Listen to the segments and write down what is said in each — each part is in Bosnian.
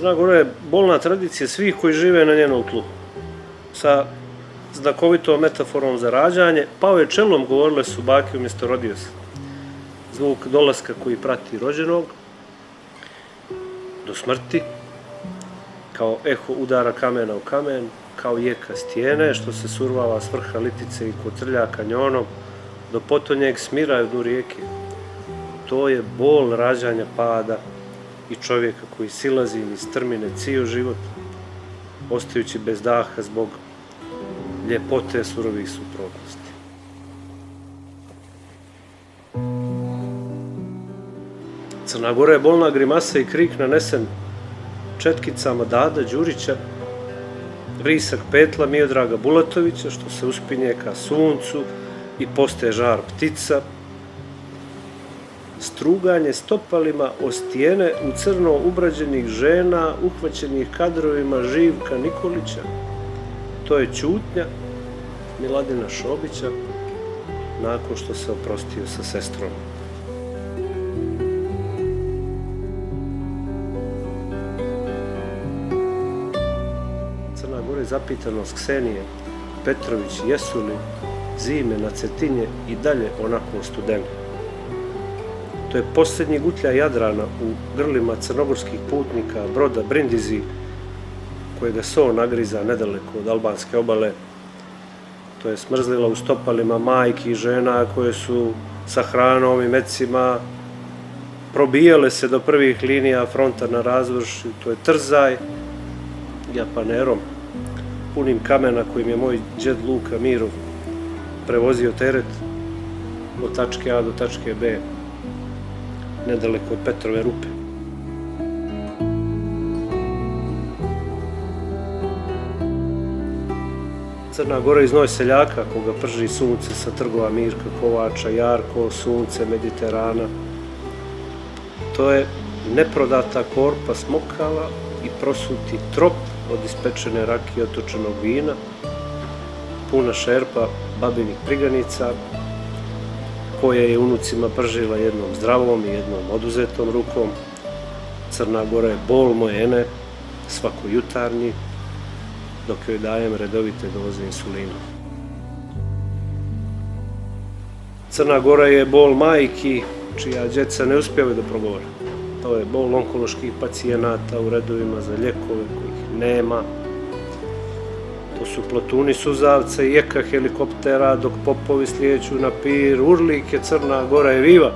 Crna Gora je bolna tradicija svih koji žive na njenom tlu. Sa znakovitom metaforom za rađanje, pao je čelom, govorile su bake umjesto rodio se. Zvuk dolaska koji prati rođenog do smrti, kao eho udara kamena u kamen, kao jeka stijene što se survala s vrha Litice i kotrlja kanjonom do potonjeg smira u dnu rijeke. To je bol rađanja pada i čovjeka koji silazi iz strmine cijel život, ostajući bez daha zbog ljepote surovih suprotnosti. Crna Gora je bolna grimasa i krik nanesen četkicama Dada Đurića, vrisak petla Miodraga Bulatovića što se uspinje ka suncu i postaje žar ptica, struganje stopalima o stijene u crno ubrađenih žena uhvaćenih kadrovima Živka Nikolića. To je ćutnja Miladina Šobića nakon što se oprostio sa sestrom. Crna Gora je zapitanost Ksenije Petrović, jesu li zime na Cetinje i dalje onako studene. To je posljednji gutlja Jadrana u grlima crnogorskih putnika broda Brindisi, kojega so nagriza nedaleko od albanske obale. To je smrzlila u stopalima majki i žena koje su sa hranom i mecima probijale se do prvih linija fronta na razvrši. To je trzaj japanerom, punim kamena kojim je moj džed Luka Mirov prevozio teret od tačke A do tačke B, nedaleko od Petrove rupe. Crna Gora iz Noj seljaka, koga prži sunce sa trgova Mirka Kovača, jarko sunce Mediterana. To je neprodata korpa smokava i prosuti trop od ispečene rakije otočenog vina, puna šerpa babinih priganica, koje je unucima pržila jednom zdravom i jednom oduzetom rukom. Crna Gora je bol moje ene, svako jutarnji, dok joj dajem redovite doze insulina. Crna Gora je bol majki, čija djeca ne uspijevaju da progovore. To je bol onkoloških pacijenata u redovima za lijekove kojih nema. To su plotuni suzavca i jeka helikoptera dok popovi slijeću na pir, urlike Crna Gora je viva.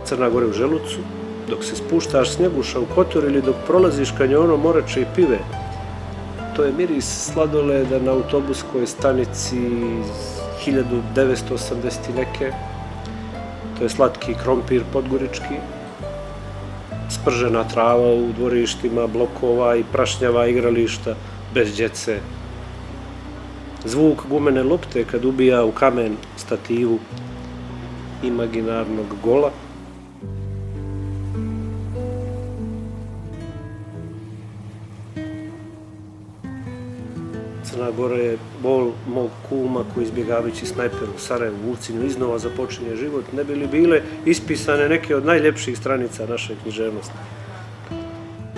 Crna Gora u želucu, dok se spuštaš snjeguša u Kotor ili dok prolaziš kanjonom Morače i Pive. To je miris sladoleda na autobuskoj stanici 1980 neke. To je slatki krompir podgorički, spržena trava u dvorištima blokova i prašnjava igrališta bez djece. Zvuk gumene lopte kad ubija u kamen stativu imaginarnog gola. Crna Gora je bol mog kuma koji izbjegavajući snajper u Sarajevu, Vulcinju, iznova započinje život, ne bi li bile ispisane neke od najljepših stranica naše književnosti.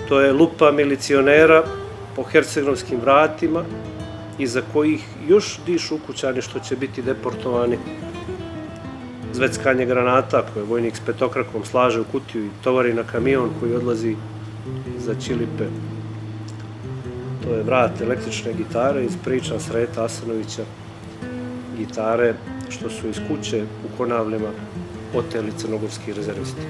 To je lupa milicionera po hercegovskim vratima, iza kojih još dišu ukućani što će biti deportovani. Zveckanje granata koje vojnik s petokrakom slaže u kutiju i tovari na kamion koji odlazi za Ćilipe. To je vrat električne gitare iz priča Sreta Asanovića. Gitare što su iz kuće u Konavljama oteli crnogorski rezervisti.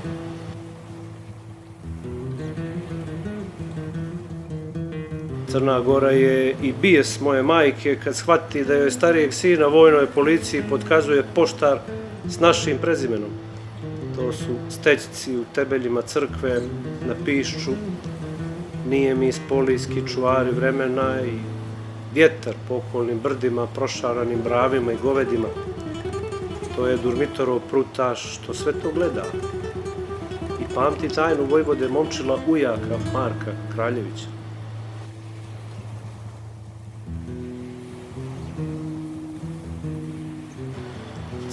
Crna Gora je i bijes moje majke kad shvati da joj starijeg sina vojnoj policiji potkazuje poštar s našim prezimenom. To su stećci u tebeljima crkve na pišću, nije mi ispolijski čuvari vremena i vjetar po okolnim brdima, prošaranim bravima i govedima. To je Durmitorov prutaš što sve to gleda i pamti tajnu vojvode momčila ujaka Marka Kraljevića.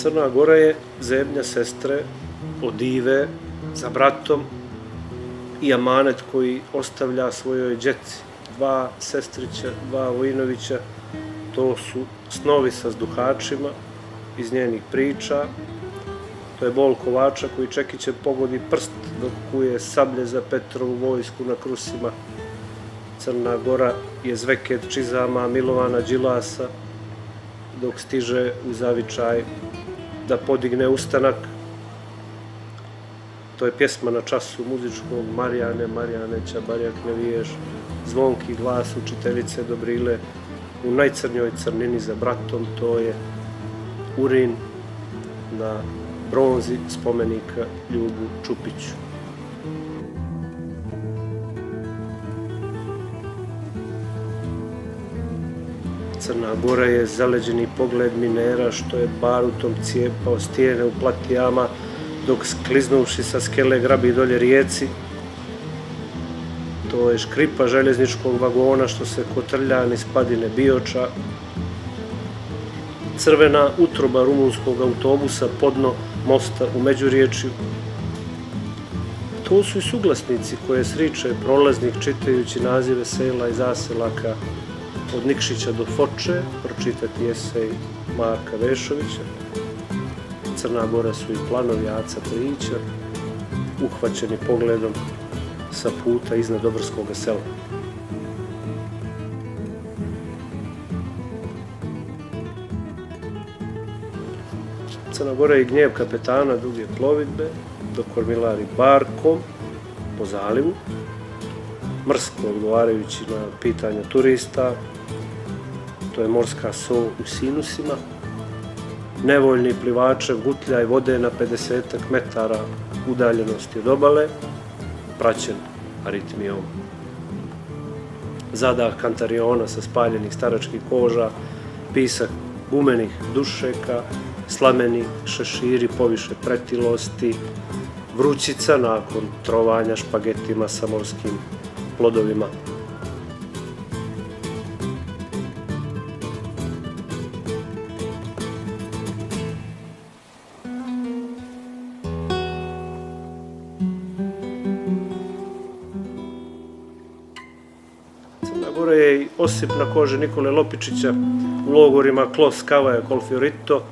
Crna Gora je zemlja sestre od dive za bratom i amanet koji ostavlja svojoj djeci. 2 sestrića, 2 Vojinovića, to su snovi sa zduhačima iz njenih priča. To je bol kovača koji čekićem pogodi prst dok kuje sablje za Petrovu vojsku na krusima. Crna Gora je zveket čizama Milovana Đilasa dok stiže u zavičaj da podigne ustanak. To je pjesma na času muzičkog Marijane Čabarjak ne viješ, zvonki glas učiteljice Dobrile u najcrnjoj crnini za bratom, to je urin na bronzi spomenika Ljubu Čupiću. Crna Gora je zaleđeni pogled minera što je barutom cijepao stijene u platijama dok skliznuvši sa skele grabi dolje rijeci. To je škripa željezničkog vagona što se kotrlja niz padine Bioča. Crvena utroba rumunskog autobusa podno mosta u Međuriječju. To su i suglasnici koje sriče prolaznik čitajući nazive sela i zaselaka od Nikšića do Foče, pročitati esej Marka Vešovića. Crna Gora su i planovi Aca Prijića, uhvaćeni pogledom sa puta iznad Dobrskoga sela. Crna Gora je gnjev kapetana duge plovidbe, dok kormilari barkom po zalivu, mrsko odgovarajući na pitanja turista. To je morska so u sinusima, nevoljni plivačev gutljaj vode na 50 metara udaljenosti od obale, praćen aritmijom. Zadah kantariona sa spaljenih staračkih koža, pisak gumenih dušeka, slameni šeširi poviše pretilosti, vrućica nakon trovanja špagetima sa morskim plodovima. Crna Gora je i osip na koži Nikole Lopičića u logorima Klos Kavaja Kolfiorito.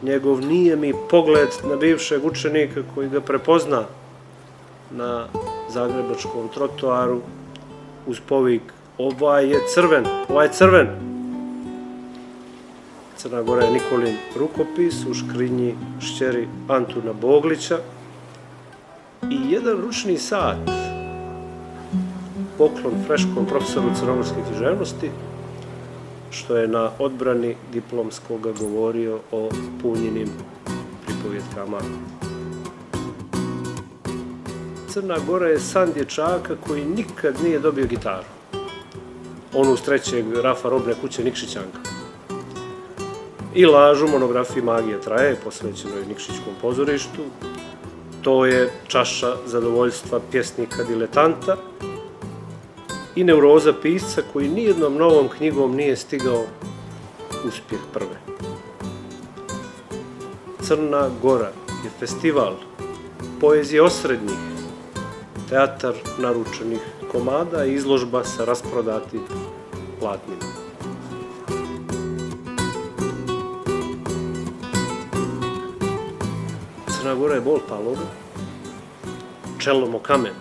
Njegov nijemi pogled na bivšeg učenika koji ga prepozna na zagrebačkom trotoaru uz povik ovaj je crven. Crna Gora je Nikolin rukopis u škrinji šćeri Antuna Boglića i jedan ručni sat, poklon freškom profesoru crnogorske književnosti, što je na odbrani diplomskoga govorio o Punjinim pripovjetkama. Crna Gora je san dječaka koji nikad nije dobio gitaru. Onu s 3. rafa robne kuće Nikšićanka. I lažu monografiji Magija traje, posvećenoj Nikšićkom pozorištu. To je čaša zadovoljstva pjesnika diletanta i neuroza pisca koji nijednom novom knjigom nije stigao uspjeh prve. Crna Gora je festival poezije osrednjih, teatar naručenih komada i izložba sa rasprodatim platnima. Crna Gora je bol palove, čelom o kamen,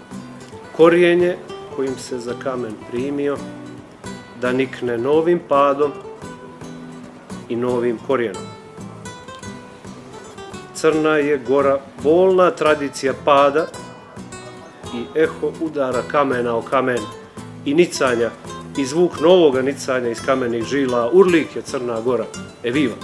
korijenje kojim se za kamen primio da nikne novim padom i novim korijenom. Crna je Gora bolna tradicija pada i eho udara kamena o kamen i nicanja i zvuk novoga nicanja iz kamenih žila. Urlik je Crna Gora, eviva!